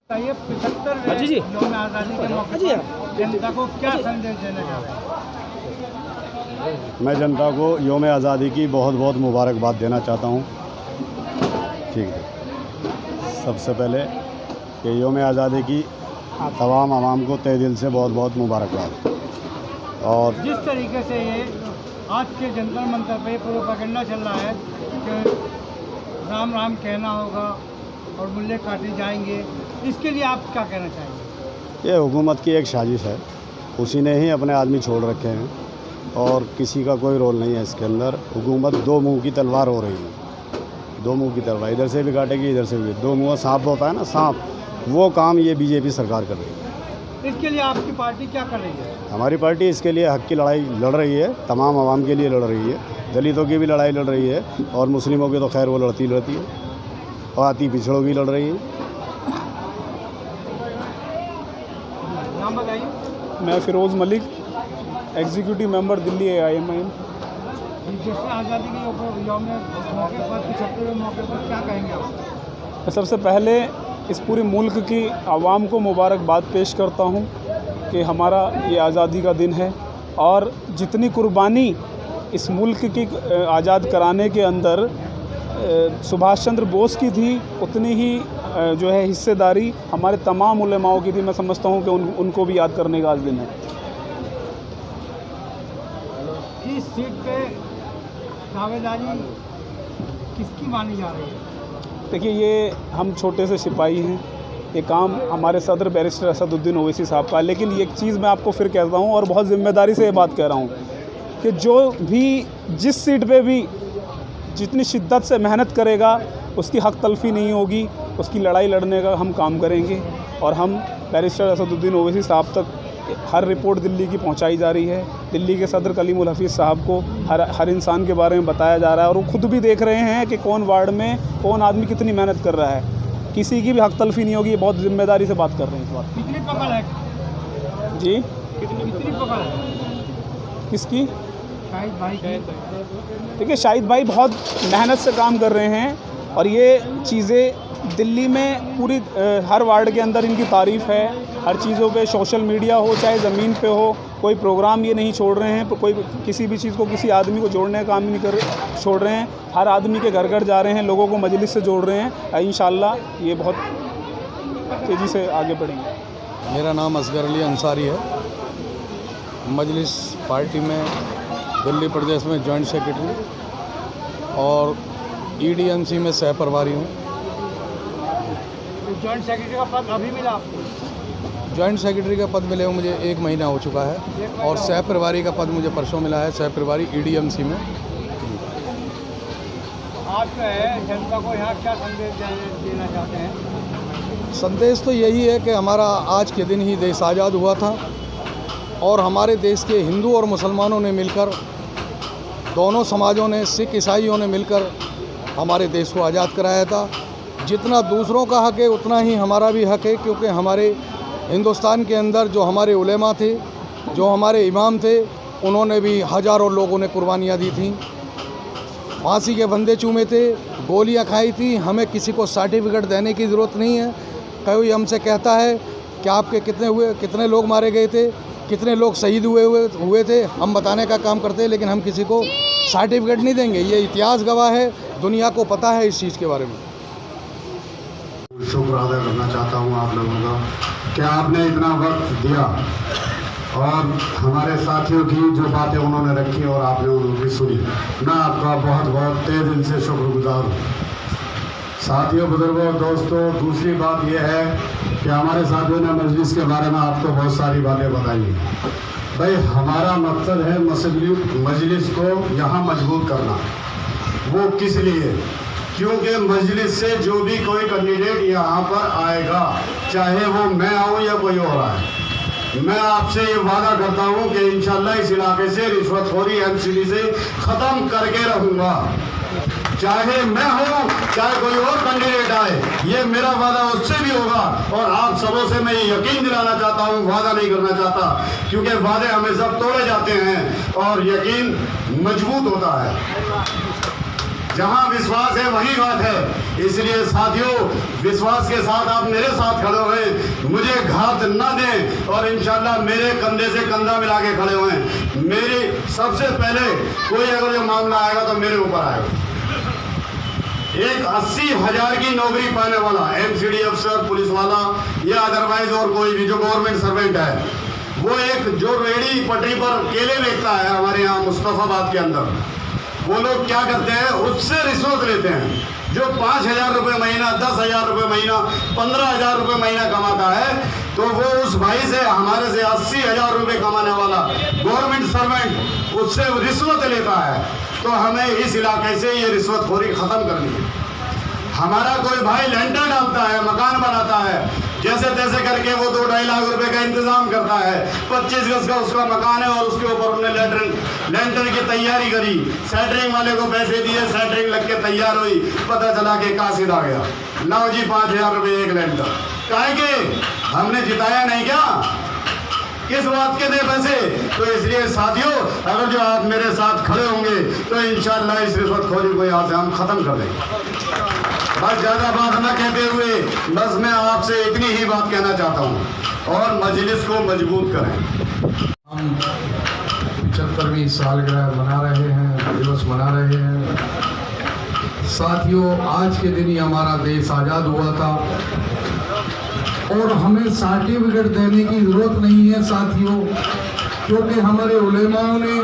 ये 75वें जी यौम आज़ादी के मौके पर जनता को क्या संदेश देना चाह रहे हैं? मैं जनता को यौम आज़ादी की बहुत बहुत मुबारकबाद देना चाहता हूँ। ठीक है, सबसे पहले कि यौम आज़ादी की तमाम आवाम को तहे दिल से बहुत बहुत मुबारकबाद। और जिस तरीके से ये आज के जंतर मंतर पे प्रोपेगेंडा चल रहा है कि राम राम कहना होगा और मूल्य काटे जाएंगे, इसके लिए आप क्या कहना चाहेंगे? ये हुकूमत की एक साजिश है, उसी ने ही अपने आदमी छोड़ रखे हैं और किसी का कोई रोल नहीं है इसके अंदर। हुकूमत दो मुंह की तलवार हो रही है, दो मुंह की तलवार, इधर से भी काटेगी इधर से भी। दो मुंह सांप होता है ना, सांप, वो काम ये बीजेपी सरकार कर रही है। इसके लिए आपकी पार्टी क्या कर रही है? हमारी पार्टी इसके लिए हक की लड़ाई लड़ रही है, तमाम आवाम के लिए लड़ रही है, दलितों की भी लड़ाई लड़ रही है और मुस्लिमों की तो खैर वो लड़ती है और अति पिछड़ों की लड़ रही है। नाम बताइए। मैं Firoz Malik, executive member Delhi AIMIM। जैसे आज़ादी के यौम मौके पर 75वें मौके पर क्या कहेंगे आप? मैं सबसे पहले इस पूरे मुल्क की आवाम को मुबारकबाद पेश करता हूं कि हमारा ये आज़ादी का दिन है और जितनी कुर्बानी इस मुल्क की आज़ाद कराने के अंदर सुभाष चंद्र बोस की थी, उतनी ही जो है हिस्सेदारी हमारे तमाम उलेमाओं की थी। मैं समझता हूं कि उनको भी याद करने का आज दिन है। इस सीट पे दावेदारी किसकी मानी जा रही है? देखिए, ये हम छोटे से सिपाही हैं, ये काम हमारे सदर बैरिस्टर असदुद्दीन ओवैसी साहब का है। लेकिन एक चीज़ मैं आपको फिर कहता हूँ और बहुत ज़िम्मेदारी से ये बात कह रहा हूँ कि जो भी जिस सीट पे भी जितनी शिद्दत से मेहनत करेगा उसकी हक तलफ़ी नहीं होगी, उसकी लड़ाई लड़ने का हम काम करेंगे। और हम बैरिस्टर असदुद्दीन ओवैसी साहब तक हर रिपोर्ट दिल्ली की पहुंचाई जा रही है। दिल्ली के सदर कलीमुल हफीज़ साहब को हर इंसान के बारे में बताया जा रहा है और वो खुद भी देख रहे हैं कि कौन वार्ड में कौन आदमी कितनी मेहनत कर रहा है। किसी की भी हक तलफ़ी नहीं होगी। ये बहुत ज़िम्मेदारी से बात कर रहे हैं इस बात। कितनी पकड़ है जी, कितनी पकड़ है किसकी? शाहिद भाई की। देखिए, शाहिद भाई बहुत मेहनत से काम कर रहे हैं और ये चीज़ें दिल्ली में पूरी हर वार्ड के अंदर इनकी तारीफ़ है। हर चीज़ों पे, सोशल मीडिया हो चाहे ज़मीन पे हो, कोई प्रोग्राम ये नहीं छोड़ रहे हैं। कोई किसी भी चीज़ को, किसी आदमी को जोड़ने का काम नहीं छोड़ रहे हैं। हर आदमी के घर घर जा रहे हैं, लोगों को मजलिस से जोड़ रहे हैं। इंशाअल्लाह ये बहुत तेज़ी से आगे बढ़ेंगे। मेरा नाम असगर अली अंसारी है। मजलिस पार्टी में दिल्ली प्रदेश में जॉइंट सेक्रेटरी और EDMC में सह प्रभारी हूँ। जॉइंट सेक्रेटरी का पद अभी मिला आपको? जॉइंट सेक्रेटरी का पद मिले हुए मुझे 1 महीना हो चुका है और सह प्रभारी का पद मुझे परसों मिला है, सह प्रभारी EDMC में। आप जो है जनता को यहाँ क्या संदेश देना चाहते हैं? संदेश तो यही है कि हमारा आज के दिन ही देश आज़ाद हुआ था और हमारे देश के हिंदू और मुसलमानों ने मिलकर, दोनों समाजों ने, सिख ईसाइयों ने मिलकर हमारे देश को आज़ाद कराया था। जितना दूसरों का हक है उतना ही हमारा भी हक है, क्योंकि हमारे हिंदुस्तान के अंदर जो हमारे उलेमा थे, जो हमारे इमाम थे, उन्होंने भी हज़ारों लोगों ने कुर्बानियाँ दी थी, फांसी के फंदे चूमे थे, गोलियाँ खाई थी। हमें किसी को सर्टिफिकेट देने की ज़रूरत नहीं है। कोई हमसे कहता है कि आपके कितने लोग मारे गए थे, कितने लोग शहीद हुए थे, हम बताने का काम करते हैं, लेकिन हम किसी को सर्टिफिकेट नहीं देंगे। ये इतिहास गवाह है, दुनिया को पता है इस चीज़ के बारे में। शुक्र अदा करना चाहता हूँ आप लोगों का कि आपने इतना वक्त दिया और हमारे साथियों की जो बातें उन्होंने रखी और आपने उनकी सुनी। मैं आपका बहुत बहुत तहे दिल से शुक्रगुजार हूँ। साथियों, बुजुर्गों, दोस्तों, दूसरी बात यह है कि हमारे साथियों ने मजलिस के बारे में आपको बहुत सारी बातें बताई हैं। भाई, हमारा मकसद है मजलिस को यहाँ मजबूत करना। वो किस लिए? क्योंकि मजलिस से जो भी कोई कैंडिडेट यहाँ पर आएगा, चाहे वो मैं आऊँ या कोई और आए, मैं आपसे ये वादा करता हूँ कि इंशाल्लाह इस इलाके से रिश्वतखोरी MCD से ख़त्म करके रहूँगा। चाहे मैं हूँ, चाहे कोई और कैंडिडेट आए, ये मेरा वादा उससे भी होगा। और आप सबों से मैं ये यकीन दिलाना चाहता हूँ, वादा नहीं करना चाहता, क्योंकि वादे हमें सब तोड़े जाते हैं और यकीन मजबूत होता है। जहाँ विश्वास है वही बात है। इसलिए साथियों, विश्वास के साथ आप मेरे साथ खड़े हुए मुझे घात न दें और इंशाल्लाह मेरे कंधे से कंधा मिला के खड़े हुए हैं। मेरी सबसे पहले कोई अगर जो मामला आएगा तो मेरे ऊपर आएगा। एक 80,000 की नौकरी पाने वाला MCD अफसर, पुलिस वाला या अदरवाइज और कोई भी जो गवर्नमेंट सर्वेंट है, वो एक जो रेडी पटरी पर केले बेचता है हमारे यहाँ मुस्तफाबाद के अंदर, वो लोग क्या करते हैं, उससे रिश्वत लेते हैं। जो 5,000 रुपये महीना, 10,000 रुपये महीना, 15,000 रुपये महीना कमाता है, तो वो उस भाई से, हमारे से 80,000 रुपये कमाने वाला गवर्नमेंट सर्वेंट उससे रिश्वत लेता है। तो हमें इस इलाके से ये रिश्वतखोरी ख़त्म करनी है। हमारा कोई भाई लेंटर डालता है, मकान बनाता है, जैसे तैसे करके वो 2-2.5 लाख रुपए का इंतजाम करता है। 25 गज का उसका मकान है और उसके ऊपर उसने लेंटर की तैयारी करी, सेंटरिंग वाले को पैसे दिए, सेंटरिंग लग के तैयार हुई, पता चला कि कासिद आ गया, लाओ जी 5,000 रुपये एक लेंटर। काहे के हमने जिताया नहीं क्या, किस बात के दे पैसे? तो इसलिए साथियों, अगर जो आप मेरे साथ खड़े होंगे तो इंशाअल्लाह इस रिश्वतखोरी को यहाँ से हम खत्म कर देंगे। बस ज़्यादा बात न कहते हुए बस मैं आपसे इतनी ही बात कहना चाहता हूँ और मजलिस को मजबूत करें। हम 75वीं सालगिरह मना रहे हैं, दिवस मना रहे हैं। साथियों, आज के दिन ही हमारा देश आज़ाद हुआ था और हमें सर्टिफिकेट देने की ज़रूरत नहीं है साथियों, क्योंकि हमारे उलेमाओं ने,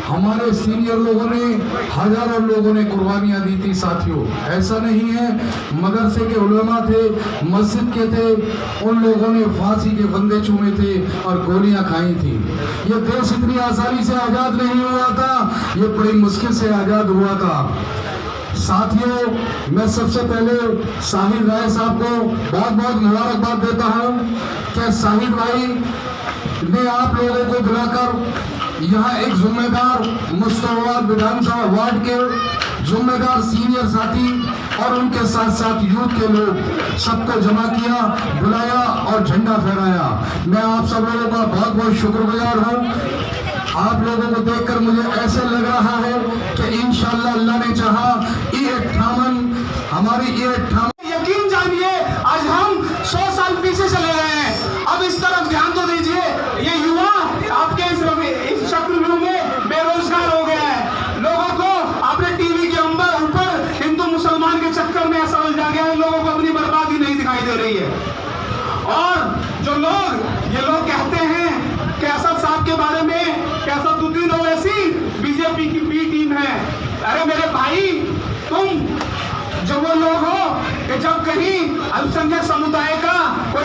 हमारे सीनियर लोगों ने, हज़ारों लोगों ने कुर्बानियाँ दी थी साथियों। ऐसा नहीं है, मदरसे के उलेमा थे, मस्जिद के थे, उन लोगों ने फांसी के फंदे चूमे थे और गोलियां खाई थी। ये देश इतनी आसानी से आज़ाद नहीं हुआ था, ये बड़ी मुश्किल से आज़ाद हुआ था। साथियों, मैं सबसे पहले शाहिद राय साहब को बहुत बहुत मुबारकबाद देता हूँ कि शाहिद भाई ने आप लोगों को बुलाकर यहाँ एक जिम्मेदार मुस्तफाबाद विधानसभा वार्ड के जिम्मेदार सीनियर साथी और उनके साथ साथ यूथ के लोग सबको जमा किया, बुलाया और झंडा फहराया। मैं आप सब लोगों का बहुत बहुत शुक्रगुजार हूँ। आप लोगों को देखकर मुझे ऐसे लग रहा है कि इंशाअल्लाह अल्लाह ने चाहा E58 हमारी E58, यकीन जानिए आज हम 100 साल पीछे चले गए हैं। अब इस तरफ ध्यान तो दीजिए, ये युवा आपके इस चक्रव्यूह में बेरोजगार हो गया है। लोगों को आपने टीवी के ऊपर हिंदू मुसलमान के चक्कर में ऐसा उलझा गया है, लोगों को अपनी बर्बादी नहीं दिखाई दे रही है। और जो लोग ये लोग कहते हैं कि असद साहब के बारे में कि असदुद्दीन ओवैसी बीजेपी की बी टीम है, अरे मेरे भाई, तुम जो वो लोग हो कि जब कहीं अल्पसंख्यक समुदाय का कोई